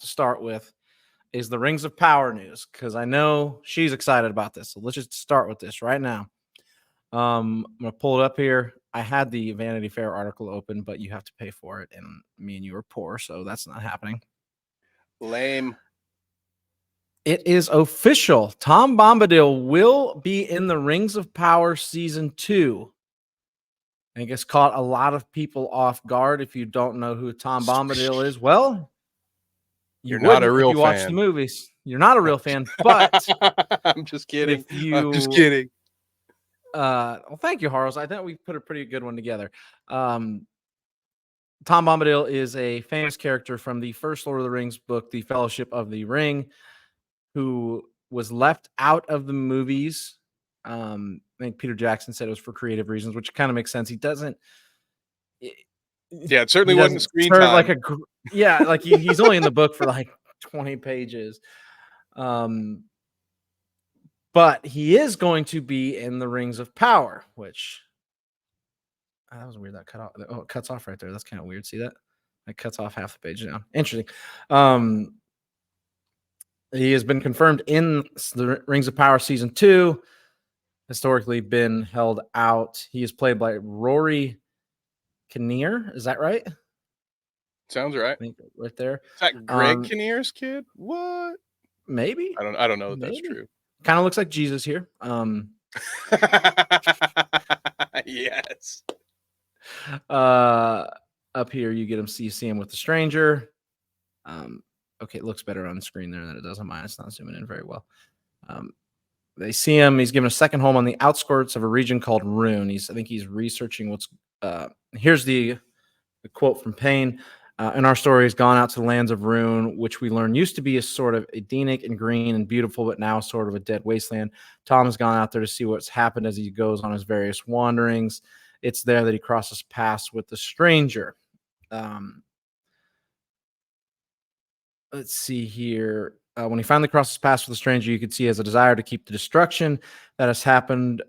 to start with is the Rings of Power news, because I know she's excited about this. So let's just start with this right now. I'm gonna pull it up here. I had the Vanity Fair article open, but you have to pay for it, and me and you are poor, so that's not happening. Lame. It is official. Tom Bombadil will be in the Rings of Power season 2. I guess caught a lot of people off guard. If you don't know who Tom Bombadil is, well, You're not a real if you watch fan. the movies. You're not a real fan, but I'm just kidding. if you, I'm just kidding. Well, thank you, Harles. I think we put a pretty good one together. Tom Bombadil is a famous character from the first Lord of the Rings book, The Fellowship of the Ring, who was left out of the movies. I think Peter Jackson said it was for creative reasons, which kind of makes sense. He doesn't. Yeah, it certainly wasn't screen time. Like like he's only in the book for like 20 pages. But he is going to be in the Rings of Power, which that was weird. That cut off. Oh, it cuts off right there. That's kind of weird. See that? It cuts off half the page now. Interesting. He has been confirmed in the Rings of Power season 2. Historically been held out. He is played by Rory Kinnear. Is that right? Sounds right. I think right there. Is that Greg Kinnear's kid? What? Maybe. I don't know if that's true. Kind of looks like Jesus here. Yes. Up here you get him. You see him with the stranger. Okay, it looks better on the screen there than it does on mine. It's not zooming in very well. They see him. He's given a second home on the outskirts of a region called Rune. I think he's researching what's. Here's the quote from Payne. In our story, he's gone out to the lands of Rune, which we learn used to be a sort of Edenic and green and beautiful, but now sort of a dead wasteland. Tom has gone out there to see what's happened as he goes on his various wanderings. It's there that he crosses paths with the stranger. Let's see here. When he finally crosses paths with the stranger, you can see he has a desire to keep the destruction that has happened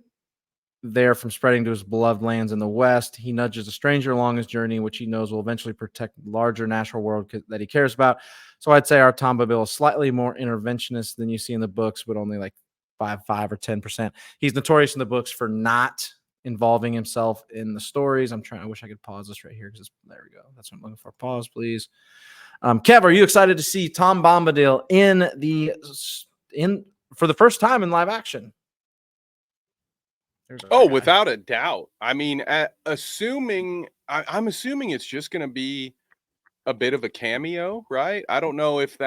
there from spreading to his beloved lands in the West. He nudges the stranger along his journey, which he knows will eventually protect the larger natural world that he cares about. So I'd say our Tom Bombadil is slightly more interventionist than you see in the books, but only like 5 or 10%. He's notorious in the books for not involving himself in the stories. I wish I could pause this right here because there we go. That's what I'm looking for. Pause, please. Kev, are you excited to see Tom Bombadil for the first time in live action? Without a doubt. I mean, I'm assuming it's just going to be a bit of a cameo, right? I don't know if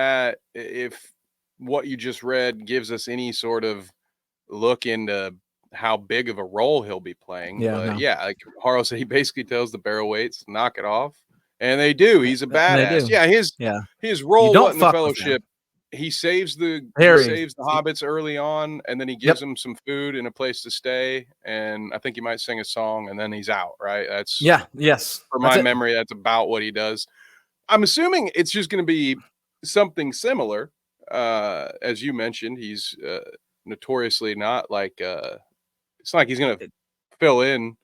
what you just read gives us any sort of look into how big of a role he'll be playing. Yeah, like Harlow said, he basically tells the Barrow-waits to knock it off, and they do. He's a badass. Yeah, his role in the Fellowship. He saves the hobbits early on, and then he gives them some food and a place to stay, and I think he might sing a song, and then he's out. Right? For my memory, that's about what he does. I'm assuming it's just going to be something similar, as you mentioned. He's notoriously not like it's not like he's going to fill in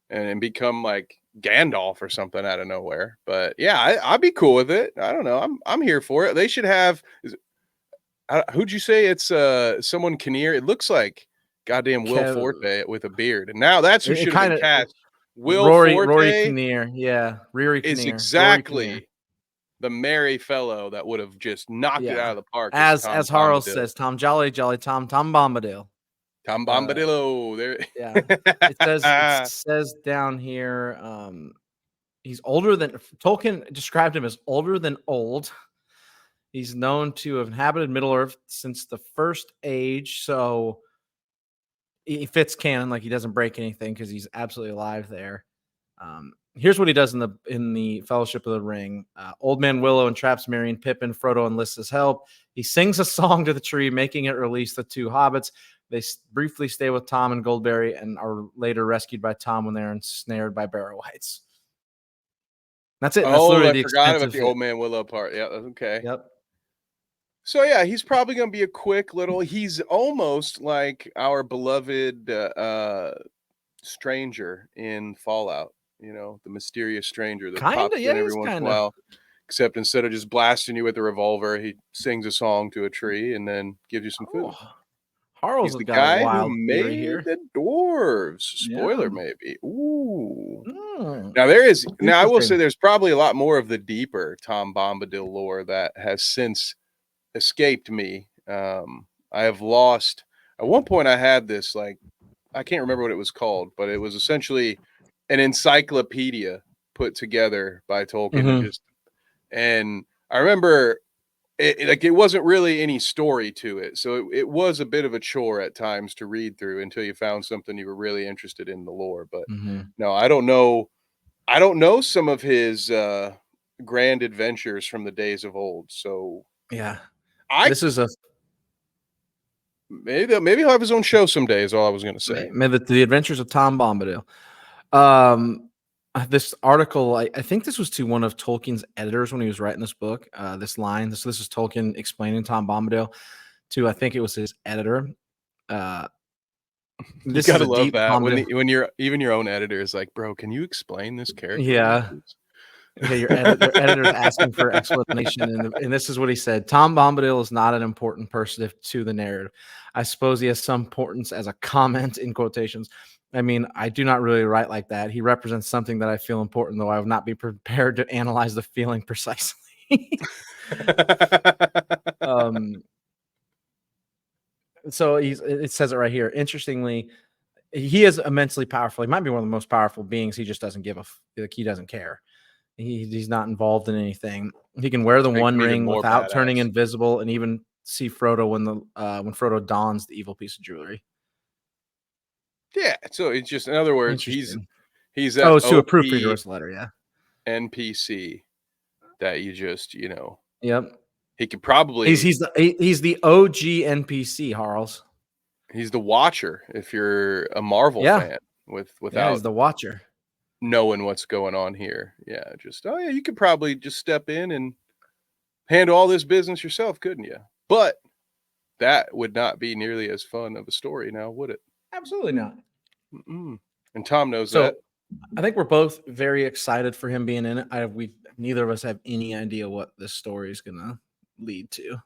and become like Gandalf or something out of nowhere. But yeah, I'd be cool with it. I don't know. I'm here for it. They should have. Who'd you say it's someone Kinnear? It looks like goddamn Will Forte with a beard. And now that's who should have been cast. Rory Kinnear. Yeah. Rory Kinnear. Is exactly the merry fellow that would have just knocked it out of the park. As Harl says, Tom Jolly Tom Bombadil. Tom Bombadillo. There. Yeah. It says down here, he's older than Tolkien described him as older than old. He's known to have inhabited Middle-earth since the First Age, so he fits canon. Like he doesn't break anything because he's absolutely alive there. Here's what he does in the Fellowship of the Ring. Old Man Willow entraps Merry and Pippin. Frodo enlists his help. He sings a song to the tree, making it release the 2 hobbits. They briefly stay with Tom and Goldberry and are later rescued by Tom when they're ensnared by Barrow-wights. That's it. That's I forgot about the Old Man Willow part. Yeah, okay. Yep. So yeah, he's probably going to be a quick little. He's almost like our beloved stranger in Fallout. You know, the mysterious stranger that pops in every once in a while. except instead of just blasting you with a revolver, he sings a song to a tree and then gives you some food. Oh, Harl's He's the got a guy who wild theory made here. the dwarves. Yeah. Spoiler, maybe. Ooh. Mm, Now there is. Now I will say interesting. there's probably a lot more of the deeper Tom Bombadil lore that has since escaped me. I have lost. At one point, I had this like I can't remember what it was called, but it was essentially an encyclopedia put together by Tolkien, Mhm. and I remember it wasn't really any story to it, so it was a bit of a chore at times to read through until you found something you were really interested in the lore. But Mhm. no, I don't know. I don't know some of his grand adventures from the days of old. So Yeah. I This is a maybe he'll have his own show someday. Is all I was going to say. the Adventures of Tom Bombadil. Um, this article, I think this was to one of Tolkien's editors when he was writing this book. This line, this is Tolkien explaining Tom Bombadil to, I think it was his editor. Uh, You this is gotta a love deep that when Bombadil. when you're even your own editor is like, bro, can you explain this character to me, Yeah. please? Yeah, their editor's asking for explanation, and this is what he said: Tom Bombadil is not an important person to the narrative. I suppose he has some importance as a comment in quotations. I mean, I do not really write like that. He represents something that I feel important, though I would not be prepared to analyze the feeling precisely. um, so it says it right here. Interestingly, he is immensely powerful. He might be one of the most powerful beings. He just doesn't give like he doesn't care. He's not involved in anything. He can wear the Makes One him even Ring more without turning badass. invisible, and even see Frodo when Frodo dons the evil piece of jewelry. Yeah, so it's just in other words, Interesting. he's that Oh, it's to a OP proofreader's letter. Yeah. NPC that you just Yep. he could probably He's the OG NPC, Harles. he's the Watcher if you're a Marvel Yeah. fan Yeah. He's without the Watcher. knowing what's going on here. Yeah, just oh yeah, you could probably just step in and handle all this business yourself, couldn't you? But that would not be nearly as fun of a story now, would it? Absolutely not. Mm-mm. And Tom knows that. So I think we're both very excited for him being in it. We neither of us have any idea what this story is gonna lead to,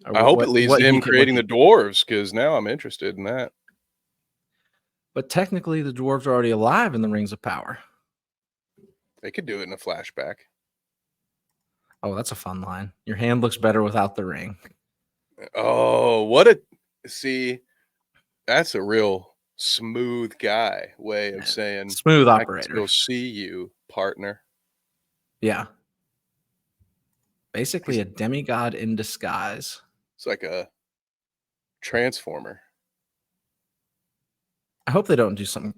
or I hope it leads to him what creating the he. dwarves because now I'm interested in that. But technically, the dwarves are already alive in the Rings of Power. They could do it in a flashback. Oh, that's a fun line. Your hand looks better without the ring. Oh, what a see. That's a real smooth guy way of saying Smooth I can operator. still see you, partner. Yeah. Basically a demigod in disguise. It's like a transformer. I hope they don't do something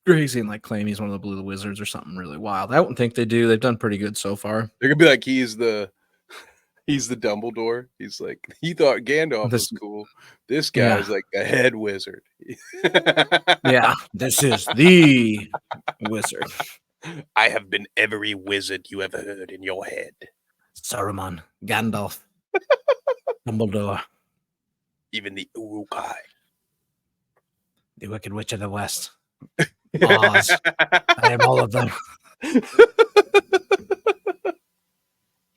crazy and like claim he's one of the Blue Wizards or something really wild. I don't think they do. They've done pretty good so far. They're gonna be like he's the Dumbledore. He's like he thought Gandalf was This, cool. This yeah, guy's like a head wizard. yeah. This is the wizard, I have been every wizard you ever heard in your head. Saruman, Gandalf, Dumbledore, Even the Urukai. the Wicked Witch of the West, Oz. I am all of them.